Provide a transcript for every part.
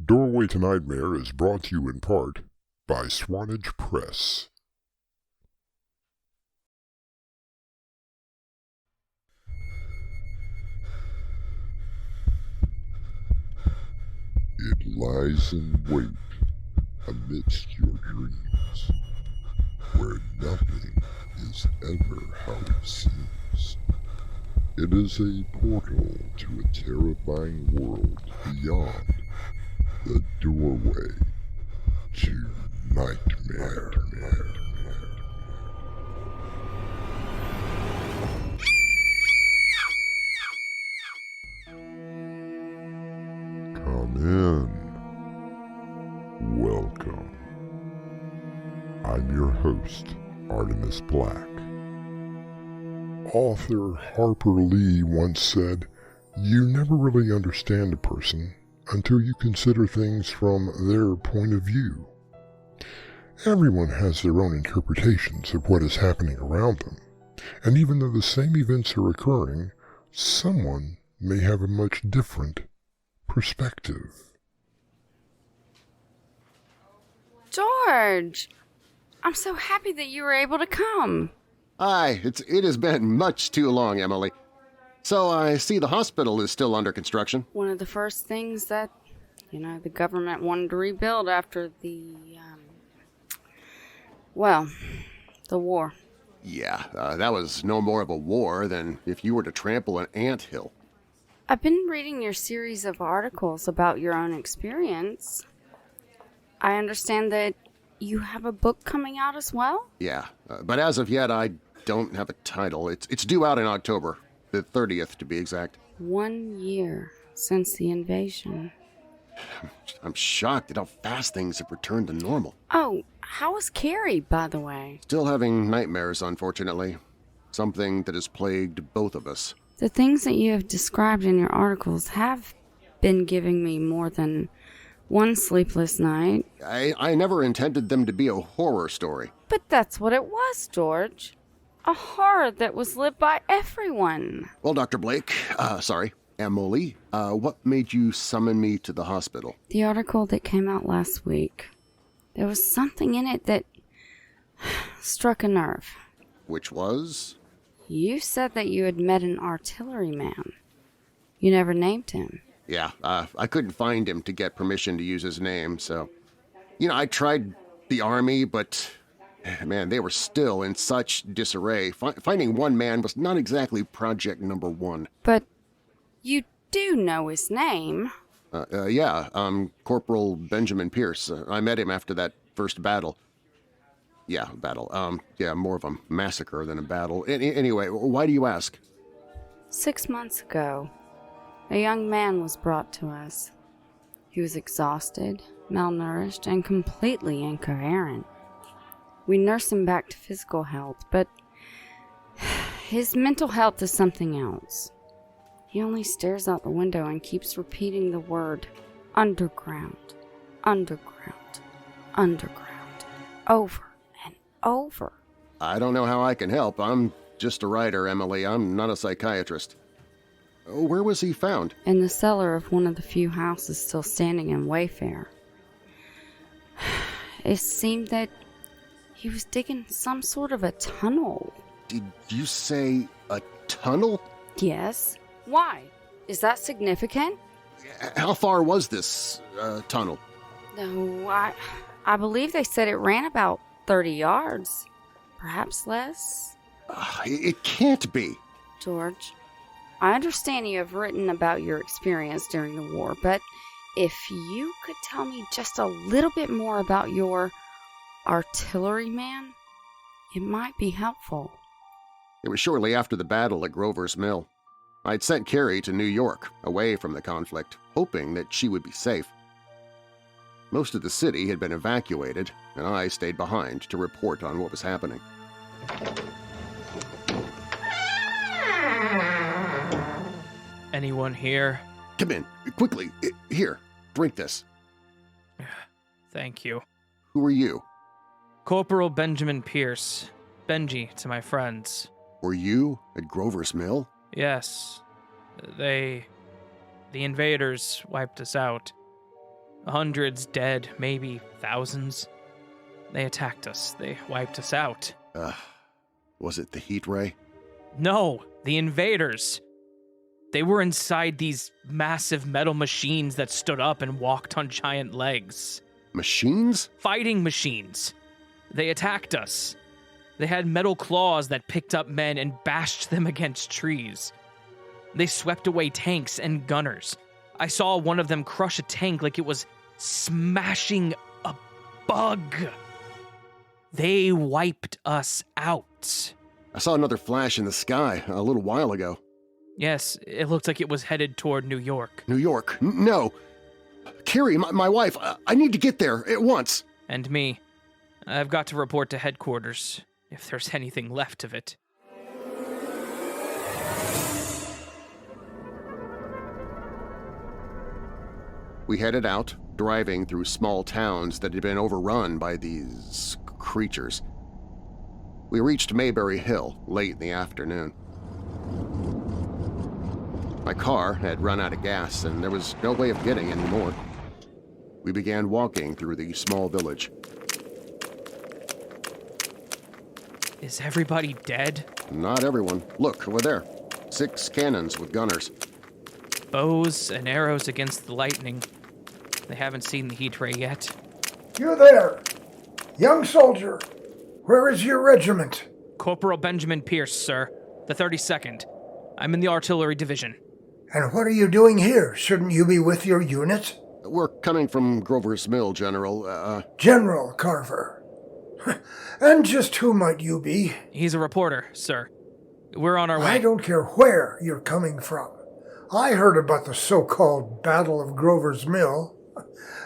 Doorway to Nightmare is brought to you in part by Swanage Press. It lies in wait amidst your dreams, where nothing is ever how it seems. It is a portal to a terrifying world beyond the doorway to nightmare. Come in. Welcome. I'm your host, Artemis Black. Author Harper Lee once said, "You never really understand a person until you consider things from their point of view." Everyone has their own interpretations of what is happening around them, and even though the same events are occurring, someone may have a much different perspective. George! I'm so happy that you were able to come. Hi, it has been much too long, Emily. So I see the hospital is still under construction. One of the first things that, the government wanted to rebuild after the war. Yeah, that was no more of a war than if you were to trample an anthill. I've been reading your series of articles about your own experience. I understand that you have a book coming out as well? Yeah, but as of yet, I don't have a title. It's due out in October, the 30th to be exact. 1 year since the invasion. I'm shocked at how fast things have returned to normal. Oh, how is Carrie, by the way? Still having nightmares, unfortunately. Something that has plagued both of us. The things that you have described in your articles have been giving me more than one sleepless night. I never intended them to be a horror story. But that's what it was, George. A horror that was lived by everyone. Well, Dr. Blake, Emily, what made you summon me to the hospital? The article that came out last week. There was something in it that struck a nerve. Which was? You said that you had met an artilleryman. You never named him. Yeah, I couldn't find him to get permission to use his name, so... I tried the army, but... Man, they were still in such disarray. Finding one man was not exactly project number one. But you do know his name. Corporal Benjamin Pierce. I met him after that first battle. Yeah, battle. More of a massacre than a battle. Anyway, why do you ask? 6 months ago, a young man was brought to us. He was exhausted, malnourished, and completely incoherent. We nursed him back to physical health, but his mental health is something else. He only stares out the window and keeps repeating the word underground, underground, underground, over and over. I don't know how I can help. I'm just a writer, Emily. I'm not a psychiatrist. Where was he found? In the cellar of one of the few houses still standing in Wayfair. It seemed that he was digging some sort of a tunnel. Did you say a tunnel? Yes. Why? Is that significant? How far was this tunnel? No, I believe they said it ran about 30 yards. Perhaps less. It can't be. George, I understand you have written about your experience during the war, but if you could tell me just a little bit more about your artilleryman, it might be helpful. It was shortly after the battle at Grover's Mill. I'd sent Carrie to New York, away from the conflict, hoping that she would be safe. Most of the city had been evacuated, and I stayed behind to report on what was happening. Anyone here? Come in, quickly. Here, drink this. Thank you. Who are you? Corporal Benjamin Pierce. Benji to my friends. Were you at Grover's Mill? Yes. The invaders wiped us out. Hundreds dead, maybe thousands. They attacked us. They wiped us out. Was it the heat ray? No, the invaders. They were inside these massive metal machines that stood up and walked on giant legs. Machines? Fighting machines. They attacked us. They had metal claws that picked up men and bashed them against trees. They swept away tanks and gunners. I saw one of them crush a tank like it was smashing a bug. They wiped us out. I saw another flash in the sky a little while ago. Yes, it looked like it was headed toward New York. New York? No. Carrie, my wife, I need to get there at once. And me. I've got to report to headquarters, if there's anything left of it. We headed out, driving through small towns that had been overrun by these creatures. We reached Mayberry Hill late in the afternoon. My car had run out of gas, and there was no way of getting any more. We began walking through the small village. Is everybody dead? Not everyone. Look, over there. 6 cannons with gunners. Bows and arrows against the lightning. They haven't seen the heat ray yet. You there! Young soldier! Where is your regiment? Corporal Benjamin Pierce, sir. The 32nd. I'm in the artillery division. And what are you doing here? Shouldn't you be with your unit? We're coming from Grover's Mill, General. General Carver. And just who might you be? He's a reporter, sir. We're on our way. I don't care where you're coming from. I heard about the so-called Battle of Grover's Mill.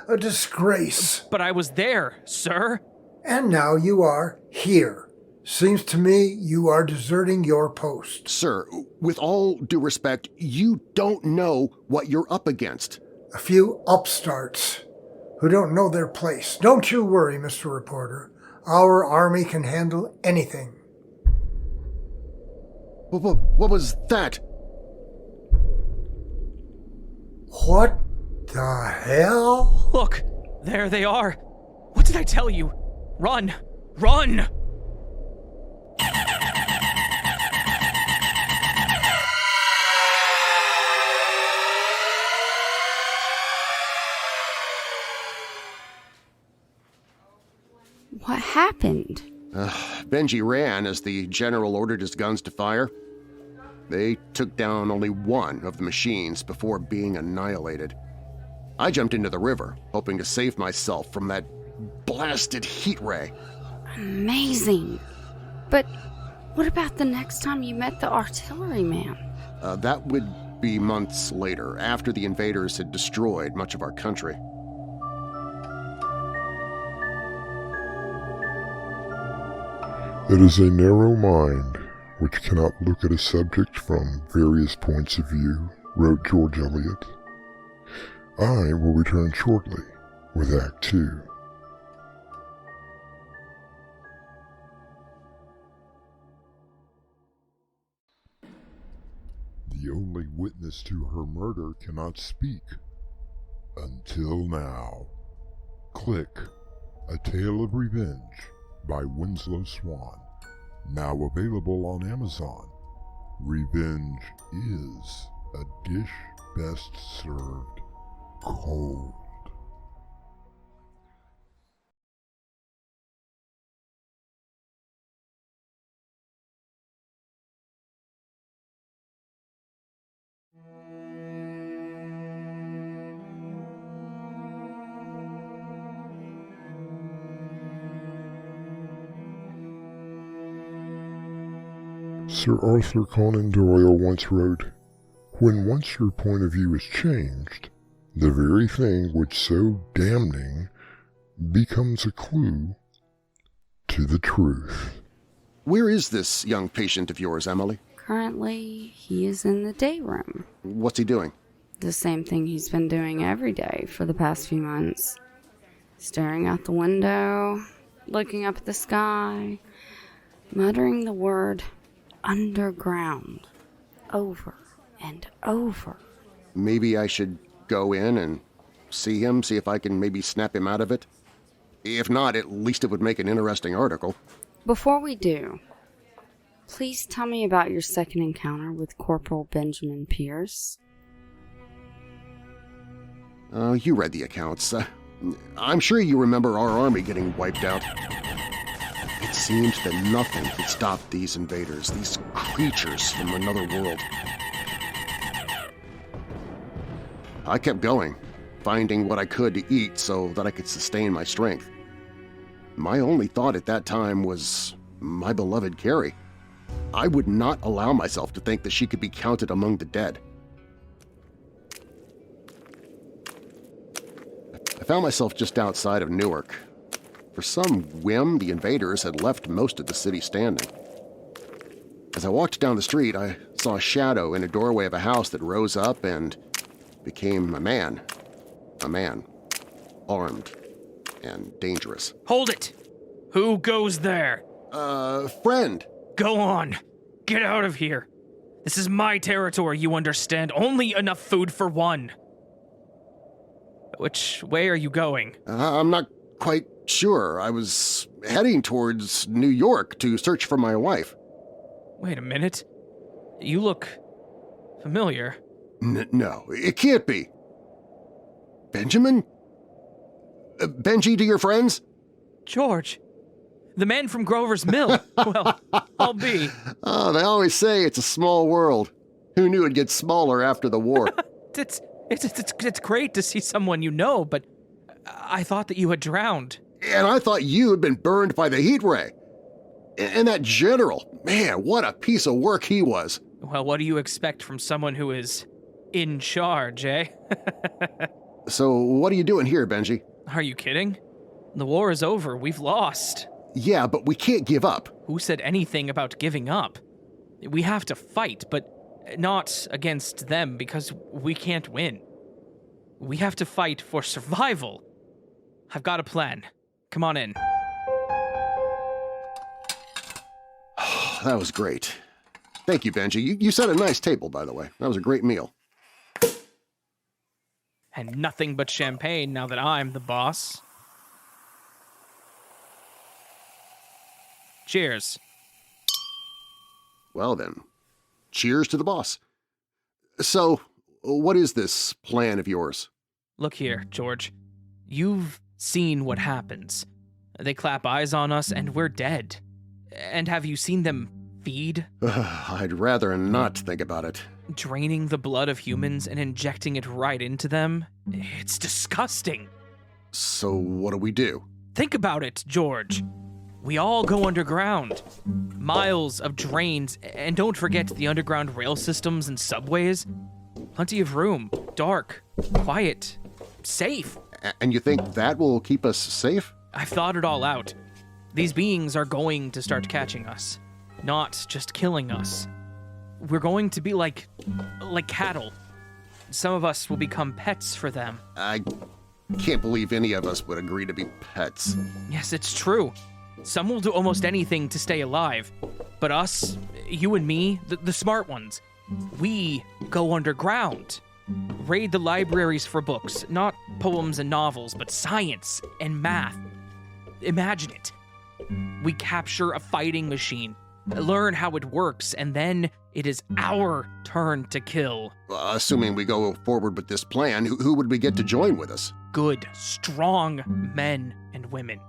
A disgrace. But I was there, sir. And now you are here. Seems to me you are deserting your post. Sir, with all due respect, you don't know what you're up against. A few upstarts who don't know their place. Don't you worry, Mr. Reporter. Our army can handle anything. What was that? What the hell? Look, there they are. What did I tell you? Run! Run! What happened? Benji ran as the general ordered his guns to fire. They took down only one of the machines before being annihilated. I jumped into the river, hoping to save myself from that blasted heat ray. Amazing. But what about the next time you met the artilleryman? That would be months later, after the invaders had destroyed much of our country. It is a narrow mind which cannot look at a subject from various points of view, wrote George Eliot. I will return shortly with Act 2. The only witness to her murder cannot speak. Until now. Click A Tale of Revenge by Winslow Swan. Now available on Amazon. Revenge is a dish best served cold. Sir Arthur Conan Doyle once wrote, "When once your point of view is changed, the very thing which so damning becomes a clue to the truth." Where is this young patient of yours, Emily? Currently, he is in the day room. What's he doing? The same thing he's been doing every day for the past few months. Staring out the window, looking up at the sky, muttering the word underground over and over. Maybe I should go in and see him, see if I can maybe snap him out of it? If not, at least it would make an interesting article. Before we do, please tell me about your second encounter with Corporal Benjamin Pierce. You read the accounts. I'm sure you remember our army getting wiped out. It seemed that nothing could stop these invaders, these creatures from another world. I kept going, finding what I could to eat so that I could sustain my strength. My only thought at that time was my beloved Carrie. I would not allow myself to think that she could be counted among the dead. I found myself just outside of Newark. For some whim, the invaders had left most of the city standing. As I walked down the street, I saw a shadow in a doorway of a house that rose up and became a man. A man. Armed and dangerous. Hold it! Who goes there? Friend. Go on. Get out of here. This is my territory, you understand. Only enough food for one. Which way are you going? I'm not quite sure. I was heading towards New York to search for my wife. Wait a minute. You look familiar. No, it can't be. Benjamin? Benji to your friends? George. The man from Grover's Mill. Well, I'll be. Oh, they always say it's a small world. Who knew it'd get smaller after the war? It's great to see someone you know, but I thought that you had drowned. And I thought you had been burned by the heat ray. And that general, man, what a piece of work he was. Well, what do you expect from someone who is in charge, eh? So what are you doing here, Benji? Are you kidding? The war is over. We've lost. Yeah, but we can't give up. Who said anything about giving up? We have to fight, but not against them because we can't win. We have to fight for survival. I've got a plan. Come on in. That was great. Thank you, Benji. You set a nice table, by the way. That was a great meal. And nothing but champagne now that I'm the boss. Cheers. Well then, cheers to the boss. So, what is this plan of yours? Look here, George. You've seen what happens. They clap eyes on us and we're dead. And have you seen them feed? I'd rather not think about it. Draining the blood of humans and injecting it right into them? It's disgusting. So what do we do? Think about it, George. We all go underground. Miles of drains, and don't forget the underground rail systems and subways. Plenty of room, dark, quiet, safe. And you think that will keep us safe? I've thought it all out. These beings are going to start catching us, not just killing us. We're going to be like cattle. Some of us will become pets for them. I can't believe any of us would agree to be pets. Yes, it's true. Some will do almost anything to stay alive. But us, you and me, the smart ones, we go underground. Raid the libraries for books, not poems and novels, but science and math. Imagine it. We capture a fighting machine, learn how it works, and then it is our turn to kill. Assuming we go forward with this plan, who would we get to join with us? Good, strong men and women.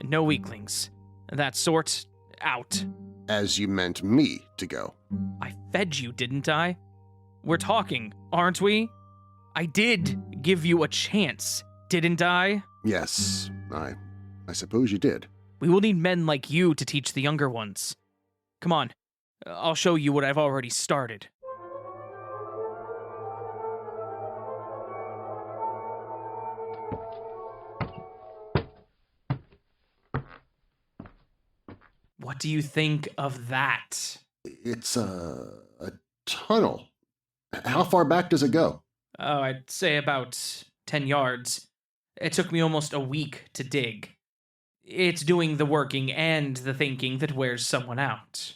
No weaklings. That sort, out. As you meant me to go. I fed you, didn't I? We're talking, aren't we? I did give you a chance, didn't I? Yes, I suppose you did. We will need men like you to teach the younger ones. Come on, I'll show you what I've already started. What do you think of that? It's a tunnel. How far back does it go? Oh, I'd say about 10 yards. It took me almost a week to dig. It's doing the working and the thinking that wears someone out.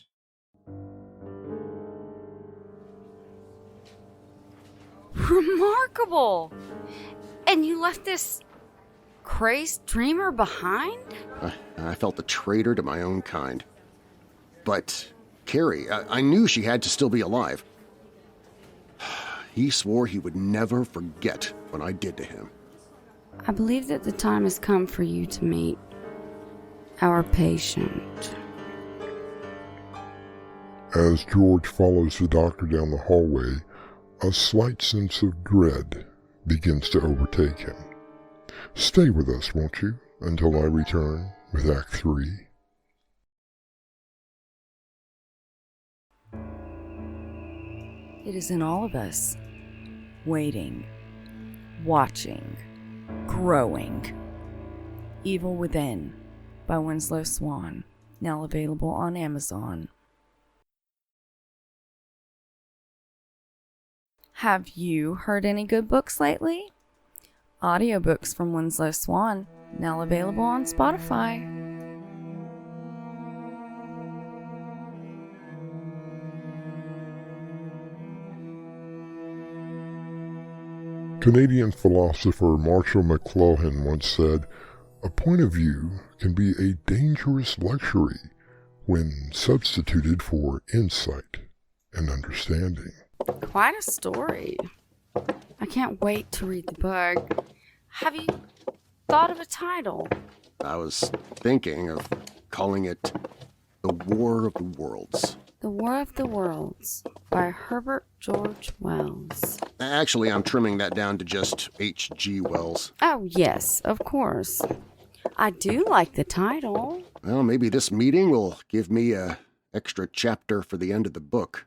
Remarkable! And you left this crazed dreamer behind? I felt a traitor to my own kind. But Carrie, I knew she had to still be alive. He swore he would never forget what I did to him. I believe that the time has come for you to meet our patient. As George follows the doctor down the hallway, a slight sense of dread begins to overtake him. Stay with us, won't you, until I return with Act 3. It is in all of us, waiting, watching, growing. Evil Within by Winslow Swan, now available on Amazon. Have you heard any good books lately? Audiobooks from Winslow Swan, now available on Spotify. Canadian philosopher Marshall McLuhan once said, "A point of view can be a dangerous luxury when substituted for insight and understanding." Quite a story. I can't wait to read the book. Have you thought of a title? I was thinking of calling it The War of the Worlds. The War of the Worlds by Herbert George Wells. Actually, I'm trimming that down to just hgwells. Oh, yes, of course. I do like the title. Well, maybe this meeting will give me an extra chapter for the end of the book.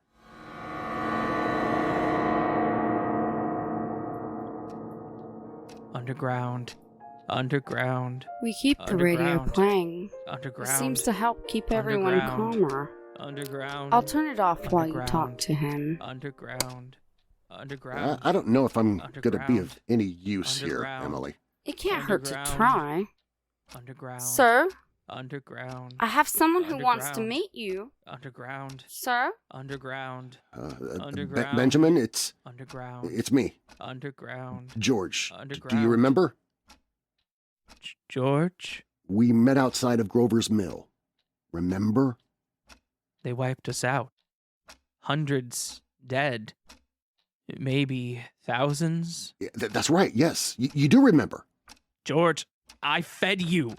Underground. Underground. We keep the radio Underground. playing. Underground. It seems to help keep everyone Underground. calmer. Underground. I'll turn it off while you talk Underground. to him. Underground. Underground. I don't know if I'm going to be Underground. of any use here, Underground. Emily. It can't hurt to Underground. try. Underground. Sir, Underground. I have someone who wants to Underground. meet you. Underground. Sir? Underground. Be- Underground. Benjamin, it's Underground. me, Underground. George. Do you Underground. remember? George? We met outside of Grover's Mill. Remember? They wiped us out. Hundreds dead. Maybe thousands. Yeah, that's right, yes. You do remember. George, I fed you.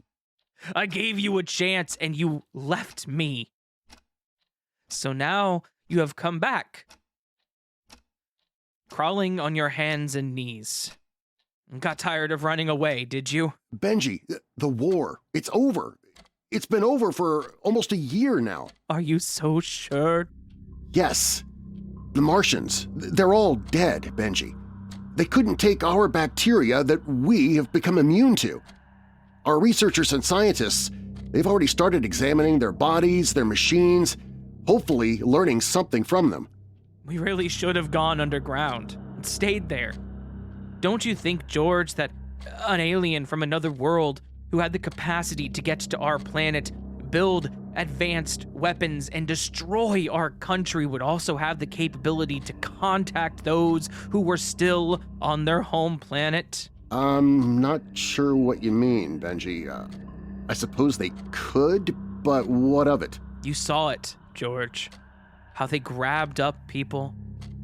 I gave you a chance and you left me. So now you have come back. Crawling on your hands and knees. Got tired of running away, did you? Benji, the war, it's over. It's been over for almost a year now. Are you so sure? Yes. The Martians, they're all dead, Benji. They couldn't take our bacteria that we have become immune to. Our researchers and scientists, they've already started examining their bodies, their machines, hopefully learning something from them. We really should have gone underground and stayed there. Don't you think, George, that an alien from another world who had the capacity to get to our planet, build advanced weapons, and destroy our country would also have the capability to contact those who were still on their home planet? I'm not sure what you mean, Benji. I suppose they could, but what of it? You saw it, George. How they grabbed up people,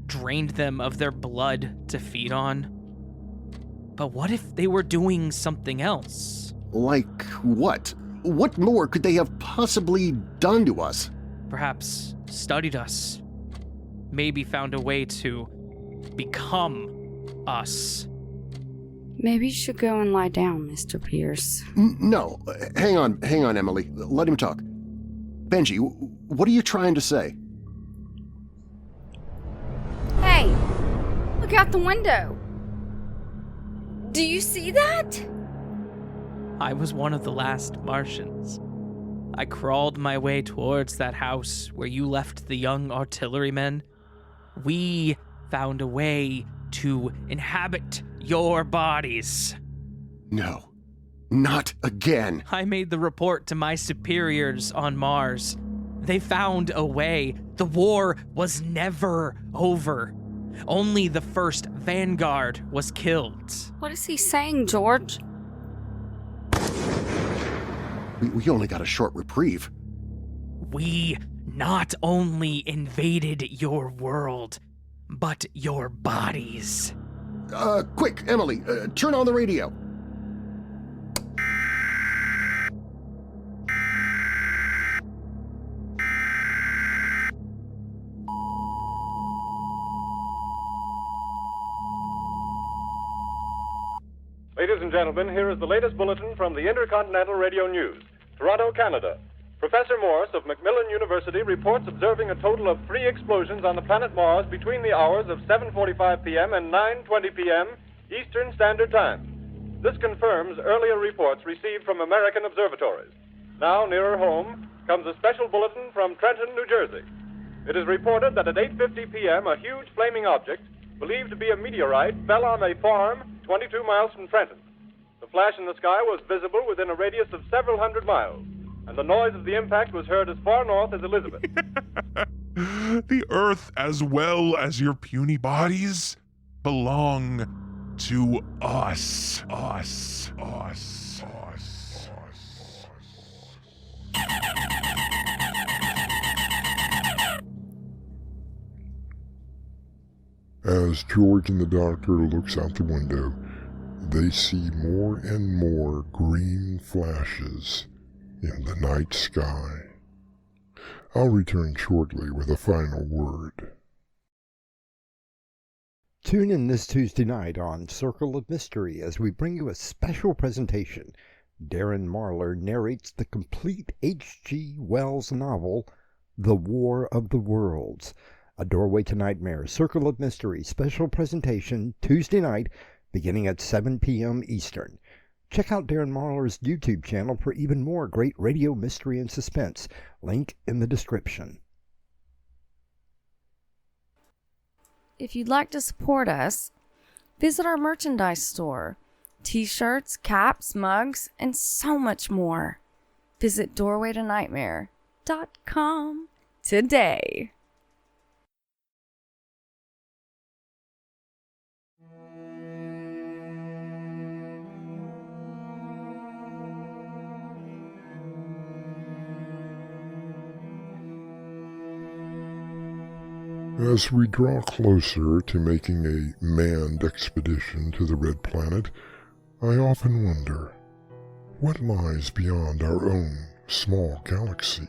drained them of their blood to feed on. But what if they were doing something else? Like what? What more could they have possibly done to us? Perhaps studied us. Maybe found a way to become us. Maybe you should go and lie down, Mr. Pierce. No, hang on, Emily. Let him talk. Benji, what are you trying to say? Hey! Look out the window! Do you see that? I was one of the last Martians. I crawled my way towards that house where you left the young artillerymen. We found a way to inhabit your bodies. No, not again. I made the report to my superiors on Mars. They found a way. The war was never over. Only the first vanguard was killed. What is he saying, George? We only got a short reprieve. We not only invaded your world, but your bodies. Quick, Emily, turn on the radio. Ladies and gentlemen, here is the latest bulletin from the Intercontinental Radio News. Toronto, Canada. Professor Morse of Macmillan University reports observing a total of 3 explosions on the planet Mars between the hours of 7:45 p.m. and 9:20 p.m. Eastern Standard Time. This confirms earlier reports received from American observatories. Now, nearer home, comes a special bulletin from Trenton, New Jersey. It is reported that at 8:50 p.m. a huge flaming object, believed to be a meteorite, fell on a farm 22 miles from Trenton. The flash in the sky was visible within a radius of several hundred miles, and the noise of the impact was heard as far north as Elizabeth. The Earth, as well as your puny bodies, belong to us. Us. As George and the doctor looks out the window, they see more and more green flashes in the night sky. I'll return shortly with a final word. Tune in this Tuesday night on Circle of Mystery as we bring you a special presentation. Darren Marlar narrates the complete H.G. novel, The War of the Worlds. A Doorway to Nightmare, Circle of Mystery special presentation Tuesday night beginning at 7 p.m. Eastern. Check out Darren Marlar's YouTube channel for even more great radio mystery and suspense. Link in the description. If you'd like to support us, visit our merchandise store. T-shirts, caps, mugs, and so much more. Visit doorwaytonightmare.com today. As we draw closer to making a manned expedition to the Red Planet, I often wonder, what lies beyond our own small galaxy?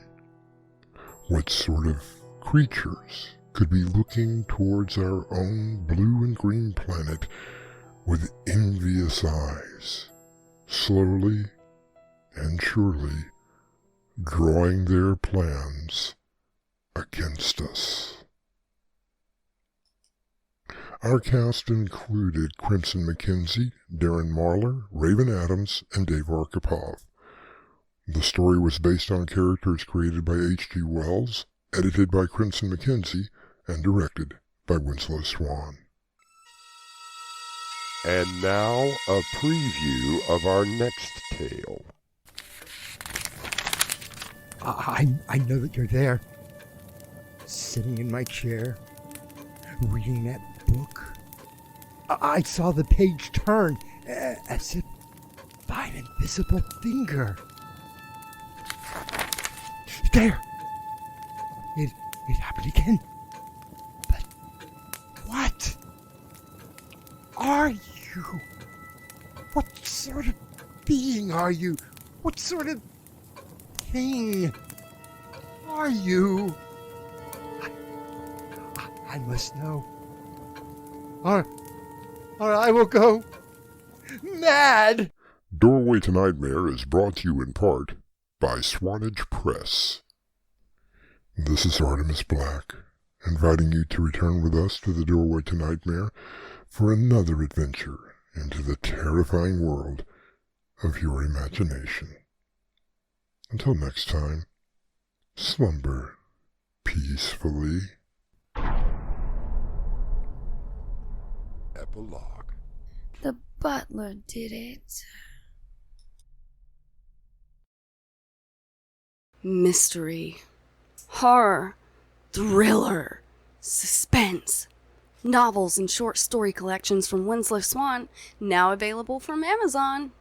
What sort of creatures could be looking towards our own blue and green planet with envious eyes, slowly and surely drawing their plans against us? Our cast included Crimson McKenzie, Darren Marlar, Raven Adams, and Dave Arkipov. The story was based on characters created by hgwells, edited by Crimson McKenzie, and directed by Winslow Swan. And now, a preview of our next tale. I know that you're there, sitting in my chair, reading that book. I saw the page turn as if by an invisible finger. There! It happened again. But what are you? What sort of being are you? What sort of thing are you? I must know. Or I will go mad. Doorway to Nightmare is brought to you in part by Swanage Press. This is Artemis Black, inviting you to return with us to the Doorway to Nightmare for another adventure into the terrifying world of your imagination. Until next time, slumber peacefully. Epilogue. The butler did it. Mystery, horror, thriller, suspense, Novels and short story collections from Winslow Swan, now available from Amazon.